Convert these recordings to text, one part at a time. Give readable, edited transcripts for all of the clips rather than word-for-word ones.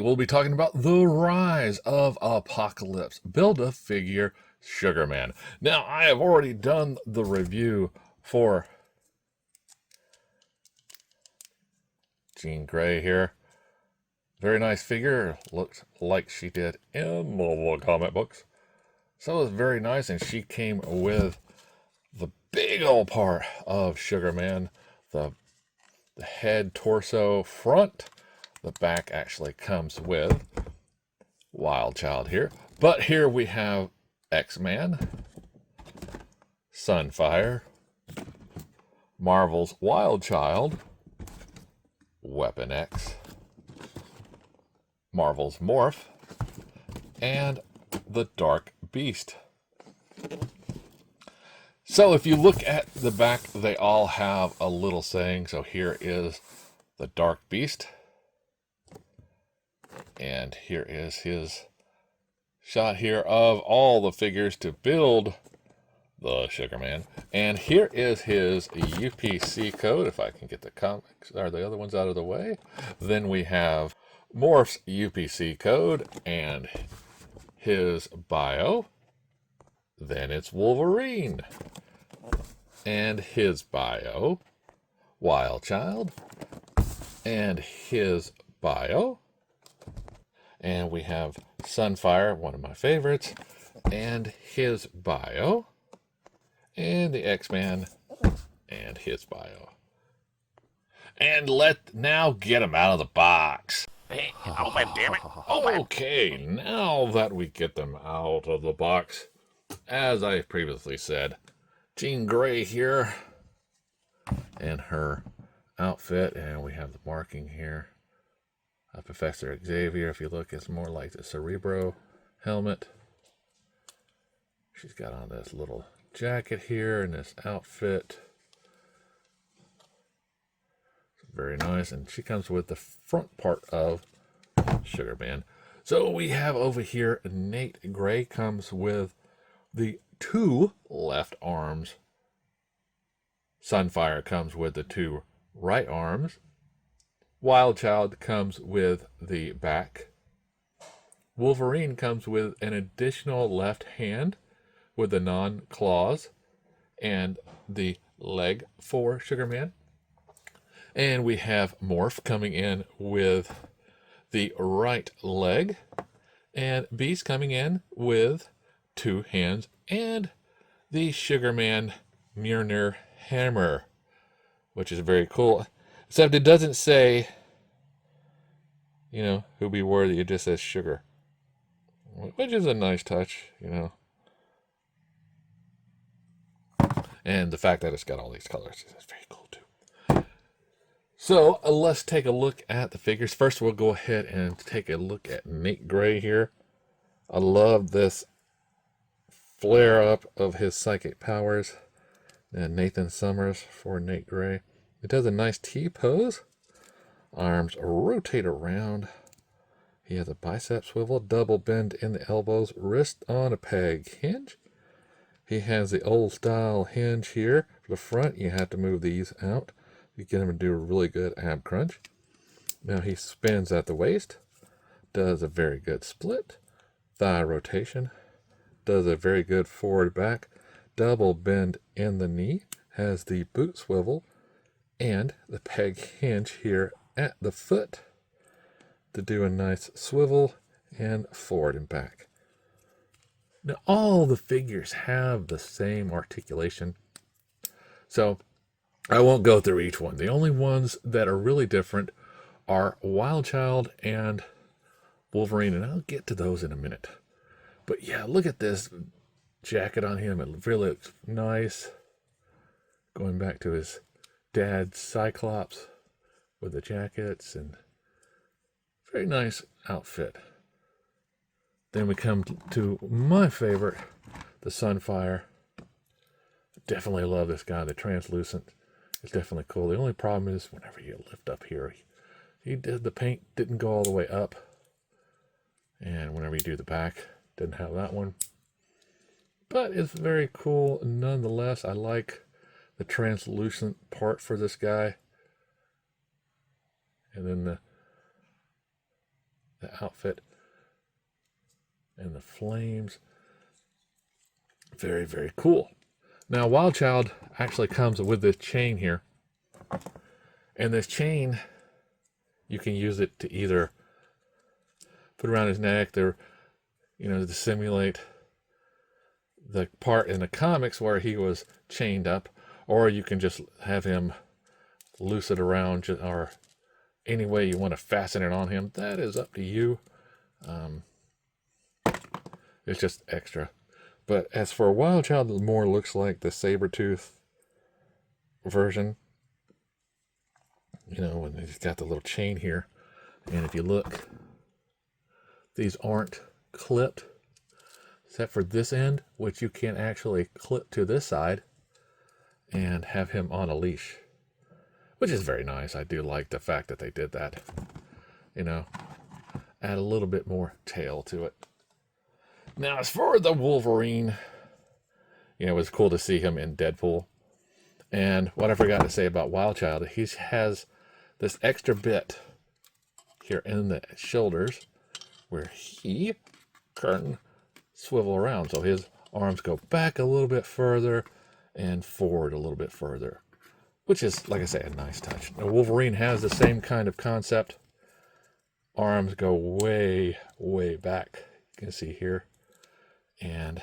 we'll be talking about the rise of Apocalypse. Build a figure, Sugar Man. Now, I have already done the review for Jean Grey here. Very nice figure. Looks like she did in the comic books. So it was very nice, and she came with the big old part of Sugar Man. The head, torso, front. The back actually comes with Wild Child here. But here we have X-Man, Sunfire, Marvel's Wild Child, Weapon X, Marvel's Morph, and the Dark Beast. So if you look at the back, they all have a little saying. So here is the Dark Beast. And here is his shot here of all the figures to build the Sugar Man. And here is his UPC code, if I can get the comics or the other ones out of the way. Then we have Morph's UPC code and his bio. Then it's Wolverine and his bio. Wild Child and his bio. And we have Sunfire, one of my favorites, and his bio. And the X-Man and his bio. And now get him out of the box. Hey, open, damn it. Okay, now that we get them out of the box, as I previously said, Jean Grey here and her outfit, and we have the marking here. Professor Xavier, if you look, it's more like the Cerebro helmet. She's got on this little jacket here and this outfit. Very nice, and she comes with the front part of Sugar Man. So we have over here Nate Gray comes with the 2 left arms. Sunfire comes with the 2 right arms. Wild Child comes with the back. Wolverine comes with an additional left hand with the non-claws and the leg for Sugar Man. And we have Morph coming in with the right leg. And Beast coming in with 2 hands and the Sugar Man Mjolnir hammer, which is very cool. Except it doesn't say, you know, who be worthy. It just says sugar, which is a nice touch, you know. And the fact that it's got all these colors is very cool too. So let's take a look at the figures. First, we'll go ahead and take a look at Nate Gray here. I love this flare up of his psychic powers. And Nathan Summers for Nate Gray. It does a nice T-pose. Arms rotate around. He has a bicep swivel, double bend in the elbows, wrist on a peg hinge. He has the old style hinge here. For the front, you have to move these out. You get him to do a really good ab crunch. Now he spins at the waist. Does a very good split. Thigh rotation. Does a very good forward back. Double bend in the knee. Has the boot swivel. And the peg hinge here at the foot to do a nice swivel and forward and back. Now all the figures have the same articulation, so I won't go through each one. The only ones that are really different are Wild Child and Wolverine, and I'll get to those in a minute. But yeah, look at this jacket on him. It really looks nice. Going back to his dad Cyclops with the jackets, and very nice outfit. Then we come to my favorite, the Sunfire. Definitely love this guy. The translucent is definitely cool. The only problem is whenever you lift up here, the paint didn't go all the way up, and whenever you do the back, didn't have that one. But it's very cool nonetheless. I like the translucent part for this guy. And then the outfit and the flames. Very, very cool. Now, Wild Child actually comes with this chain here. And this chain, you can use it to either put around his neck, to simulate the part in the comics where he was chained up, or you can just have him loose it around, or any way you want to fasten it on him. That is up to you. It's just extra. But as for Wild Child, it more looks like the Sabretooth version. When he's got the little chain here. And if you look, these aren't clipped, except for this end, which you can actually clip to this side and have him on a leash, which is very nice. I do like the fact that they did that. Add a little bit more tail to it. Now, as for the Wolverine, it was cool to see him in Deadpool. And what I forgot to say about Wild Child, he has this extra bit here in the shoulders where he can swivel around. So his arms go back a little bit further and forward a little bit further, which is, like I say, a nice touch. Now, Wolverine has the same kind of concept. Arms go way, way back. You can see here. And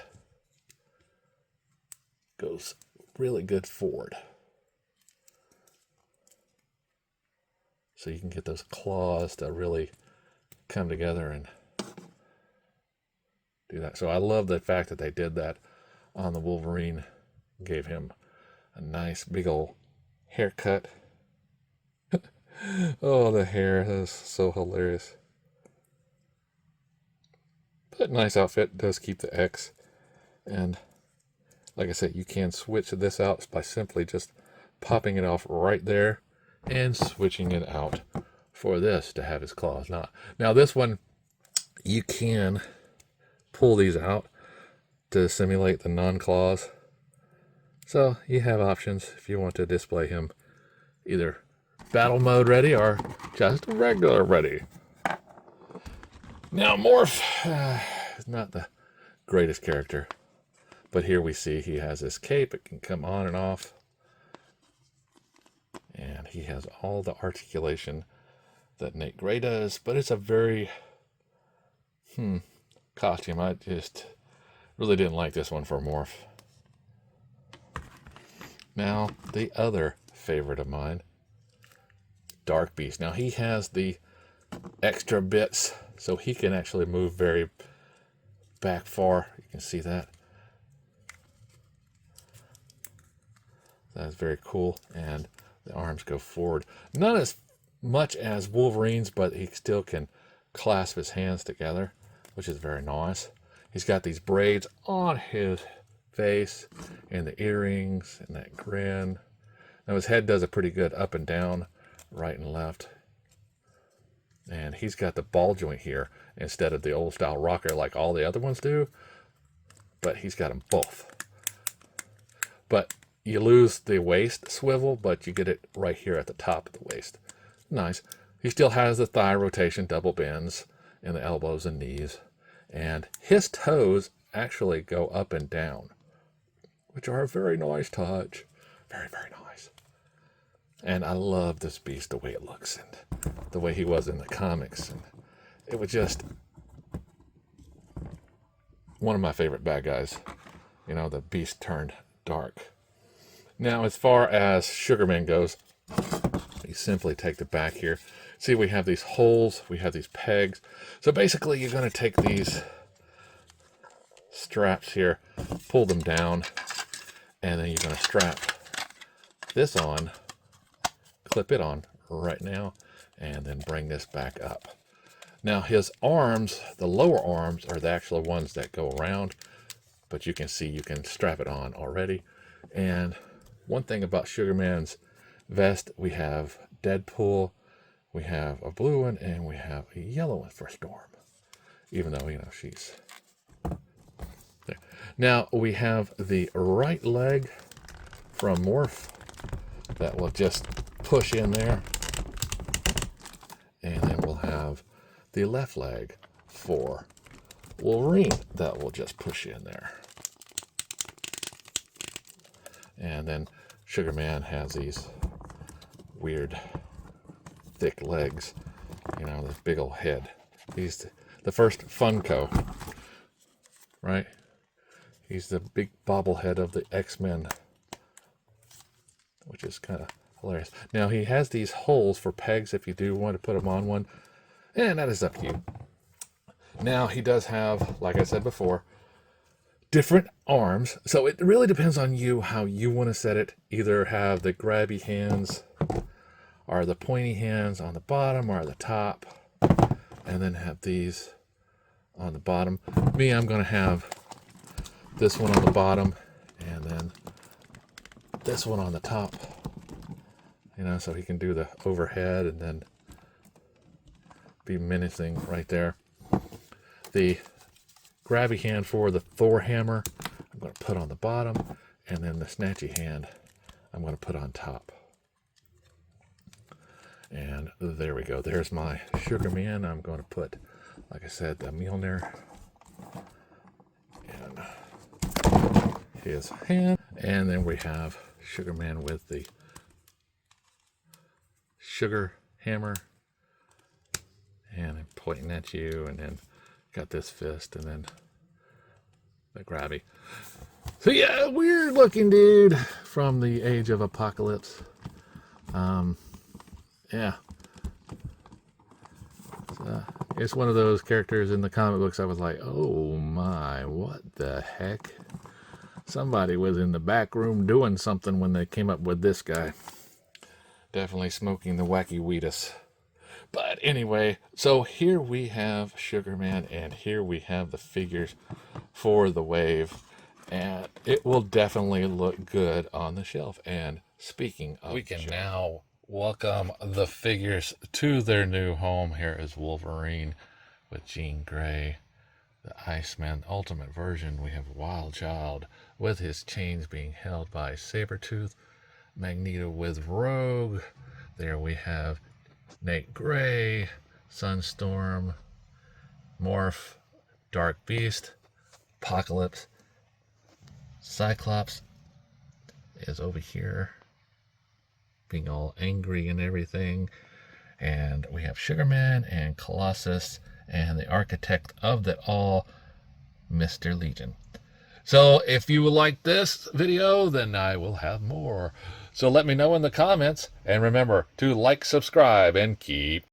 goes really good forward. So you can get those claws to really come together and do that. So I love the fact that they did that on the Wolverine. Gave him a nice big old haircut. Oh, the hair, that is so hilarious. But nice outfit, does keep the X. And like I said, you can switch this out by simply just popping it off right there and switching it out for this to have his claws. Now this one, you can pull these out to simulate the non-claws. So you have options if you want to display him either battle mode ready or just regular ready. Now, Morph is not the greatest character, but here we see he has his cape. It can come on and off, and he has all the articulation that Nate Gray does, but it's a very costume. I just really didn't like this one for Morph. Now, the other favorite of mine, Dark Beast. Now, he has the extra bits, so he can actually move very back far. You can see that. That's very cool. And the arms go forward. Not as much as Wolverine's, but he still can clasp his hands together, which is very nice. He's got these braids on his face and the earrings and that grin. Now his head does a pretty good up and down, right and left. And he's got the ball joint here instead of the old style rocker like all the other ones do. But he's got them both. But you lose the waist swivel, but you get it right here at the top of the waist. Nice. He still has the thigh rotation, double bends in the elbows and knees. And his toes actually go up and down, which are a very nice touch. Very, very nice. And I love this beast, the way it looks and the way he was in the comics. And it was just one of my favorite bad guys. You know, the beast turned dark. Now, as far as Sugarman goes, you simply take the back here. See, we have these holes, we have these pegs. So basically, you're going to take these straps here, pull them down, and then you're going to strap this on, clip it on right now, and then bring this back up. Now, his arms, the lower arms, are the actual ones that go around, but you can see you can strap it on already. And one thing about Sugarman's vest, we have Deadpool, we have a blue one, and we have a yellow one for Storm, even though, you know, she's there. Now, we have the right leg from Morph that will just push in there, and then we'll have the left leg for Wolverine that will just push in there. And then Sugar Man has these weird thick legs, you know, this big old head. He's the first Funko, right? He's the big bobblehead of the X-Men, which is kind of hilarious. Now, he has these holes for pegs if you do want to put them on one, and that is up to you. Now, he does have, like I said before, different arms, so it really depends on you how you want to set it. Either have the grabby hands or the pointy hands on the bottom or the top, and then have these on the bottom. Me, I'm going to have this one on the bottom and then this one on the top, you know, so he can do the overhead and then be menacing right there. The grabby hand for the Thor hammer I'm going to put on the bottom, and then the snatchy hand I'm going to put on top. And there we go. There's my Sugar Man. I'm going to put, like I said, the Mjolnir and his hand. And then we have Sugar Man with the sugar hammer. And I'm pointing at you, and then got this fist, and then the grabby. So yeah, weird looking dude from the Age of Apocalypse. Yeah. It's one of those characters in the comic books I was like, oh my, what the heck? Somebody was in the back room doing something when they came up with this guy. Definitely smoking the wacky weedus. But anyway, so here we have Sugar Man, and here we have the figures for the wave. And it will definitely look good on the shelf. And speaking of, we can now welcome the figures to their new home. Here is Wolverine with Jean Grey, the Iceman Ultimate version. We have Wild Child with his chains being held by Sabretooth, Magneto with Rogue. There we have Nate Gray, Sunstorm, Morph, Dark Beast, Apocalypse, Cyclops is over here being all angry and everything. And we have Sugar Man and Colossus and the architect of that all, Mr. Legion. So if you would like this video, then I will have more. So let me know in the comments. And remember to like, subscribe, and keep